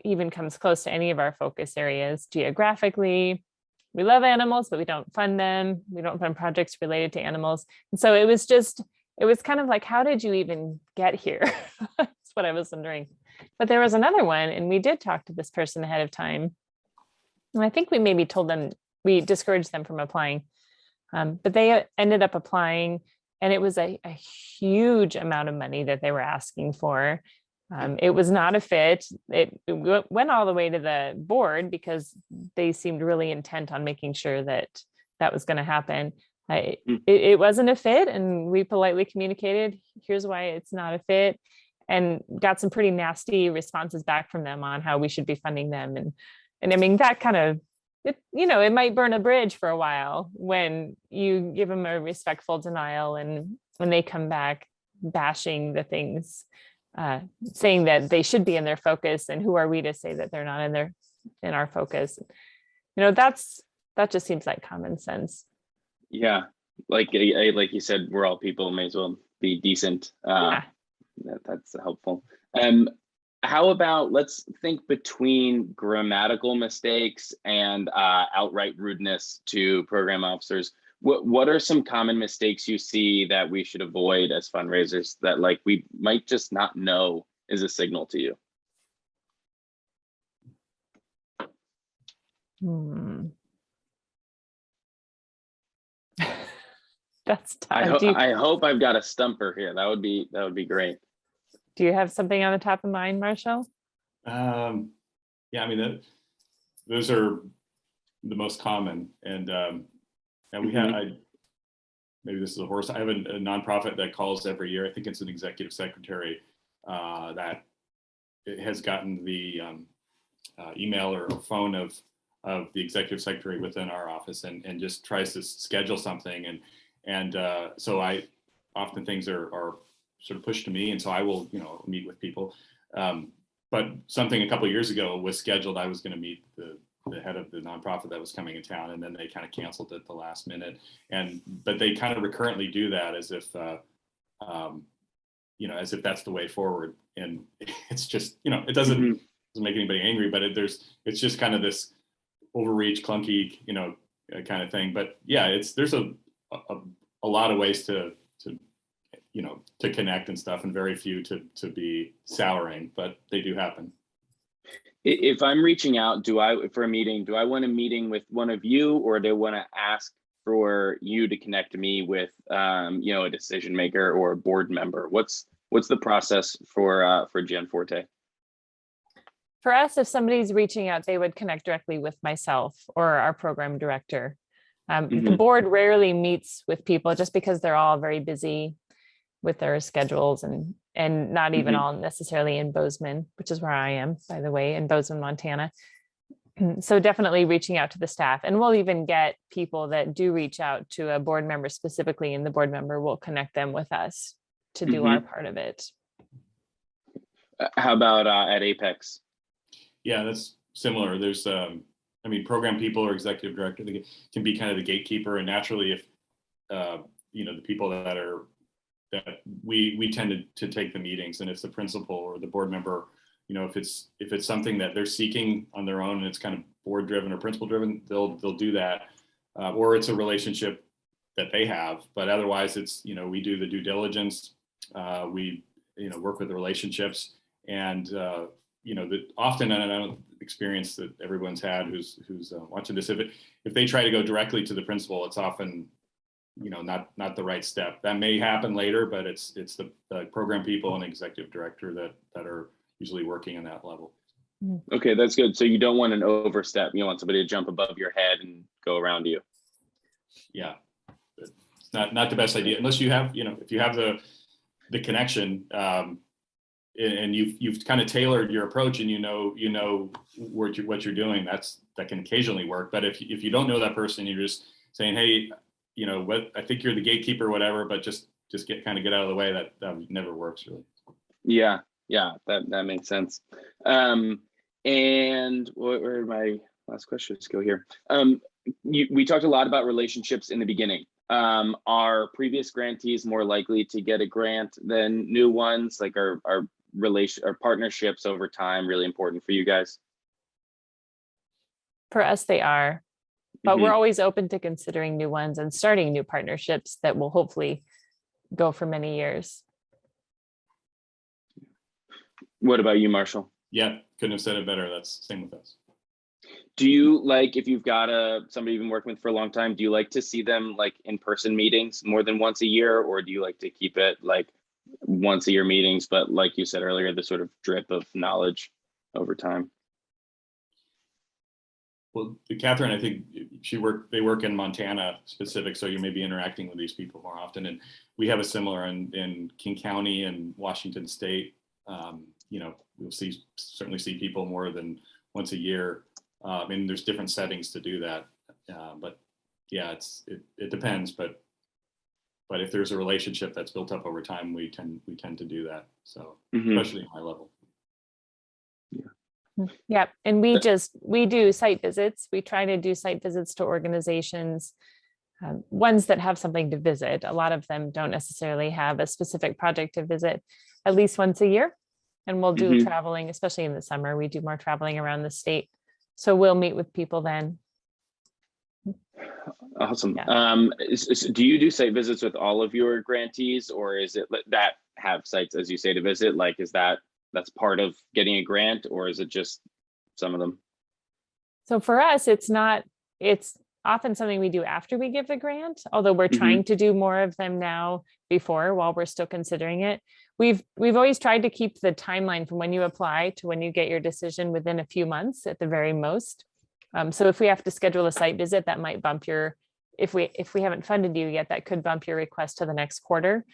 even comes close to any of our focus areas. Geographically, we love animals, but we don't fund them. We don't fund projects related to animals. And so it was kind of like, how did you even get here? That's what I was wondering. But there was another one, and we did talk to this person ahead of time. And I think we maybe told them, we discouraged them from applying, but they ended up applying, and it was a huge amount of money that they were asking for. It was not a fit. It went all the way to the board because they seemed really intent on making sure that was going to happen. It wasn't a fit, and we politely communicated, here's why it's not a fit, and got some pretty nasty responses back from them on how we should be funding them. And I mean, that kind of, it might burn a bridge for a while when you give them a respectful denial, and when they come back bashing the things, saying that they should be in their focus, and who are we to say that they're not in our focus? That just seems like common sense. Yeah, like you said, we're all people, may as well be decent. Yeah. That's helpful. How about, let's think between grammatical mistakes and outright rudeness to program officers. What are some common mistakes you see that we should avoid as fundraisers that like we might just not know is a signal to you? That's tough. I hope I've got a stumper here. That would be great. Do you have something on the top of mind, Marshall? Yeah, I mean, those are the most common. And we have, maybe this is a horse. I have a nonprofit that calls every year. I think it's an executive secretary that has gotten the email or phone of the executive secretary within our office and just tries to schedule something. And so I often things are sort of pushed to me. And so I will, meet with people. But something a couple of years ago was scheduled. I was going to meet the head of the nonprofit that was coming in town, and then they kind of canceled at the last minute. But they kind of recurrently do that as if, as if that's the way forward. And it's just, it doesn't make anybody angry, but it's just kind of this overreach, clunky, kind of thing. But yeah, there's a lot of ways to connect and stuff, and very few to be souring, but they do happen. If I'm reaching out, for a meeting, do I want a meeting with one of you, or do I want to ask for you to connect me with, a decision maker or a board member? What's the process for Gen Forte? For us, if somebody's reaching out, they would connect directly with myself or our program director. The board rarely meets with people just because they're all very busy with their schedules and not even all necessarily in Bozeman, which is where I am, by the way, in Bozeman, Montana. So definitely reaching out to the staff, and we'll even get people that do reach out to a board member specifically, and the board member will connect them with us to do our part of it. How about at Apex? Yeah, that's similar. There's, program people or executive director, they can be kind of the gatekeeper, and naturally, if the people that we tend to take the meetings, and if the principal or the board member, if it's something that they're seeking on their own and it's kind of board driven or principal driven, they'll do that, or it's a relationship that they have. But otherwise, it's we do the due diligence, we work with the relationships, and that often, and I don't experience that everyone's had who's watching this, if they try to go directly to the principal, it's often not the right step. That may happen later, but it's the program people and executive director that are usually working on that level. Okay, that's good. So you don't want an overstep. You want somebody to jump above your head and go around you. Yeah, it's not the best idea unless you have if you have the connection, and you've kind of tailored your approach, and you know what you're doing. That can occasionally work. But if you don't know that person, you're just saying, hey, I think you're the gatekeeper or whatever, but just get out of the way. That never works really. Yeah, that makes sense. And where did my last questions go here? We talked a lot about relationships in the beginning. Are previous grantees more likely to get a grant than new ones? Like are partnerships over time really important for you guys? For us, they are. But we're always open to considering new ones and starting new partnerships that will hopefully go for many years. What about you, Marshall? Yeah, couldn't have said it better. That's the same with us. Do you like, if you've got somebody you've been working with for a long time, do you like to see them like in-person meetings more than once a year, or do you like to keep it like once a year meetings, but like you said earlier, the sort of drip of knowledge over time? Well, Catherine, I think they work in Montana specific, so you may be interacting with these people more often. And we have a similar in King County and Washington State. We'll certainly see people more than once a year. And there's different settings to do that. But yeah, it depends. But if there's a relationship that's built up over time, we tend to do that. So especially at high level. Yeah, and we do site visits. We try to do site visits to organizations, ones that have something to visit. A lot of them don't necessarily have a specific project to visit at least once a year. And we'll do traveling, especially in the summer. We do more traveling around the state. So we'll meet with people then. Awesome. Yeah. Do you do site visits with all of your grantees, or is it that have sites, as you say, to visit? Like, that's part of getting a grant, or is it just some of them? So for us, it's often something we do after we give the grant, although we're Hmm. trying to do more of them now before while we're still considering it. We've always tried to keep the timeline from when you apply to when you get your decision within a few months at the very most. So if we have to schedule a site visit, that might bump your, if we haven't funded you yet, that could bump your request to the next quarter.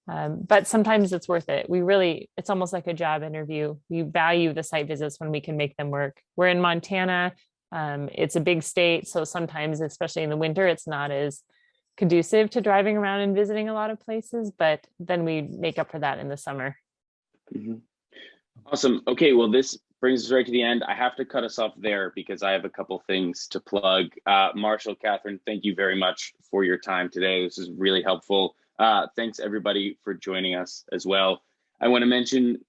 But sometimes it's worth it. It's almost like a job interview. We value the site visits when we can make them work. We're in Montana. It's a big state. So sometimes, especially in the winter, it's not as conducive to driving around and visiting a lot of places, but then we make up for that in the summer. Hmm. Awesome. Okay, well, this brings us right to the end. I have to cut us off there because I have a couple things to plug. Marshall, Catherine, thank you very much for your time today. This is really helpful. Thanks everybody for joining us as well. I want to mention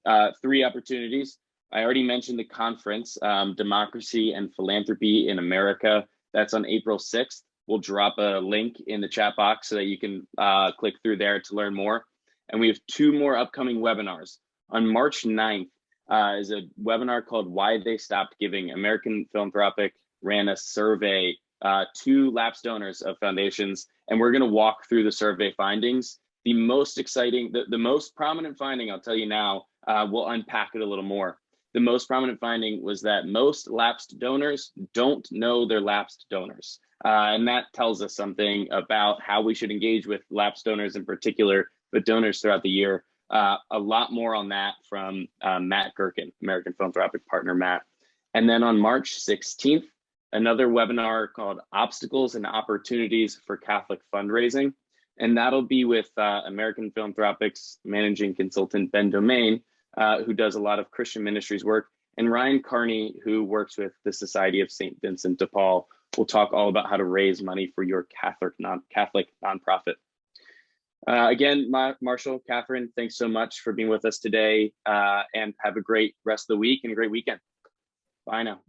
3 opportunities. I already mentioned the conference, Democracy and Philanthropy in America. That's on April 6th. We'll drop a link in the chat box so that you can click through there to learn more. And we have 2 more upcoming webinars. On March 9th, is a webinar called Why They Stopped Giving. American Philanthropic ran a survey to lapsed donors of foundations, and we're going to walk through the survey findings. The most exciting, the most prominent finding, I'll tell you now, we'll unpack it a little more. The most prominent finding was that most lapsed donors don't know they're lapsed donors. And that tells us something about how we should engage with lapsed donors in particular, but donors throughout the year. A lot more on that from Matt Gerken, American Philanthropic Partner Matt. And then on March 16th, another webinar called Obstacles and Opportunities for Catholic Fundraising. And that'll be with American Philanthropic's managing consultant, Ben Domain, who does a lot of Christian ministries work, and Ryan Carney, who works with the Society of St. Vincent de Paul. We'll talk all about how to raise money for your Catholic nonprofit. Again, Marshall, Catherine, thanks so much for being with us today, and have a great rest of the week and a great weekend. Bye now.